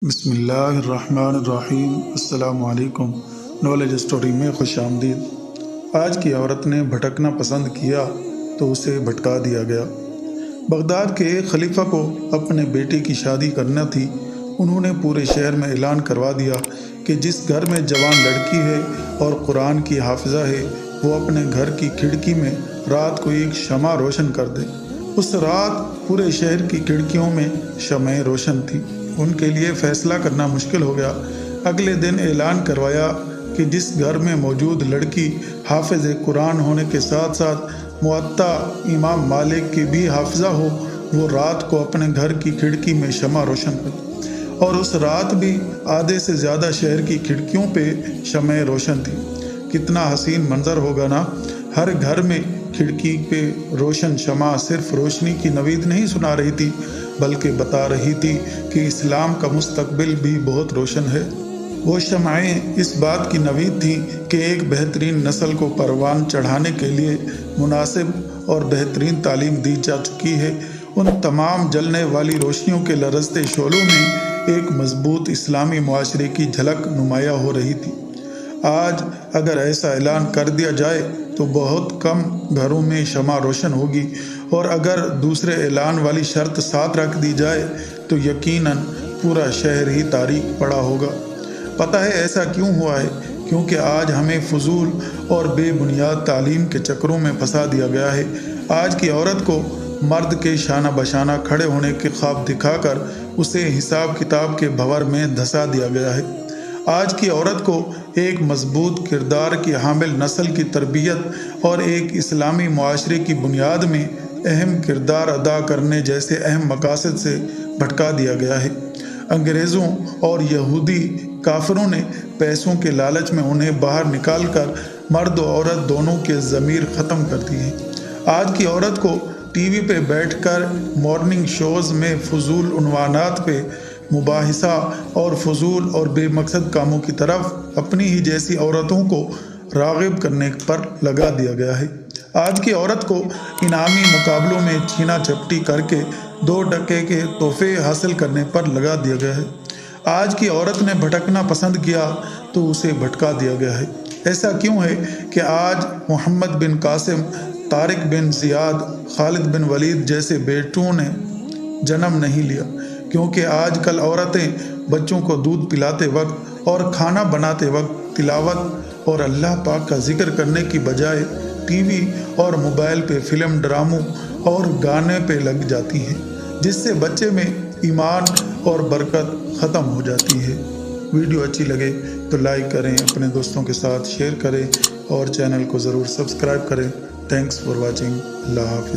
بسم اللہ الرحمن الرحیم۔ السلام علیکم۔ نالج اسٹوری میں خوش آمدید۔ آج کی عورت نے بھٹکنا پسند کیا تو اسے بھٹکا دیا گیا۔ بغداد کے ایک خلیفہ کو اپنے بیٹے کی شادی کرنا تھی۔ انہوں نے پورے شہر میں اعلان کروا دیا کہ جس گھر میں جوان لڑکی ہے اور قرآن کی حافظہ ہے وہ اپنے گھر کی کھڑکی میں رات کو ایک شمع روشن کر دے۔ اس رات پورے شہر کی کھڑکیوں میں شمعیں روشن تھی۔ ان کے لیے فیصلہ کرنا مشکل ہو گیا۔ اگلے دن اعلان کروایا کہ جس گھر میں موجود لڑکی حافظ قرآن ہونے کے ساتھ ساتھ موطا امام مالک کی بھی حافظہ ہو وہ رات کو اپنے گھر کی کھڑکی میں شمع روشن کر۔ اور اس رات بھی آدھے سے زیادہ شہر کی کھڑکیوں پہ شمعیں روشن تھی۔ کتنا حسین منظر ہوگا نا۔ ہر گھر میں کھڑکی پہ روشن شمع صرف روشنی کی نوید نہیں سنا رہی تھی بلکہ بتا رہی تھی کہ اسلام کا مستقبل بھی بہت روشن ہے۔ وہ شمعیں اس بات کی نوید تھیں کہ ایک بہترین نسل کو پروان چڑھانے کے لیے مناسب اور بہترین تعلیم دی جا چکی ہے۔ ان تمام جلنے والی روشنیوں کے لرزتے شعلوں میں ایک مضبوط اسلامی معاشرے کی جھلک نمایاں ہو رہی تھی۔ آج اگر ایسا اعلان کر دیا جائے تو بہت کم گھروں میں شمع روشن ہوگی، اور اگر دوسرے اعلان والی شرط ساتھ رکھ دی جائے تو یقیناً پورا شہر ہی تاریک پڑا ہوگا۔ پتہ ہے ایسا کیوں ہوا ہے؟ کیونکہ آج ہمیں فضول اور بے بنیاد تعلیم کے چکروں میں پھنسا دیا گیا ہے۔ آج کی عورت کو مرد کے شانہ بشانہ کھڑے ہونے کے خواب دکھا کر اسے حساب کتاب کے بھنور میں دھسا دیا گیا ہے۔ آج کی عورت کو ایک مضبوط کردار کی حامل نسل کی تربیت اور ایک اسلامی معاشرے کی بنیاد میں اہم کردار ادا کرنے جیسے اہم مقاصد سے بھٹکا دیا گیا ہے۔ انگریزوں اور یہودی کافروں نے پیسوں کے لالچ میں انہیں باہر نکال کر مرد و عورت دونوں کے ضمیر ختم کر دیے ہیں۔ آج کی عورت کو ٹی وی پہ بیٹھ کر مارننگ شوز میں فضول عنوانات پہ مباحثہ اور فضول اور بے مقصد کاموں کی طرف اپنی ہی جیسی عورتوں کو راغب کرنے پر لگا دیا گیا ہے۔ آج کی عورت کو انعامی مقابلوں میں چھینا جھپٹی کر کے 2 ٹکے کے تحفے حاصل کرنے پر لگا دیا گیا ہے۔ آج کی عورت نے بھٹکنا پسند کیا تو اسے بھٹکا دیا گیا ہے۔ ایسا کیوں ہے کہ آج محمد بن قاسم، طارق بن زیاد، خالد بن ولید جیسے بیٹوں نے جنم نہیں لیا؟ کیونکہ آج کل عورتیں بچوں کو دودھ پلاتے وقت اور کھانا بناتے وقت تلاوت اور اللہ پاک کا ذکر کرنے کی بجائے ٹی وی اور موبائل پہ فلم ڈراموں اور گانے پہ لگ جاتی ہیں، جس سے بچے میں ایمان اور برکت ختم ہو جاتی ہے۔ ویڈیو اچھی لگے تو لائک کریں، اپنے دوستوں کے ساتھ شیئر کریں اور چینل کو ضرور سبسکرائب کریں۔ Thanks for watching. اللہ حافظ۔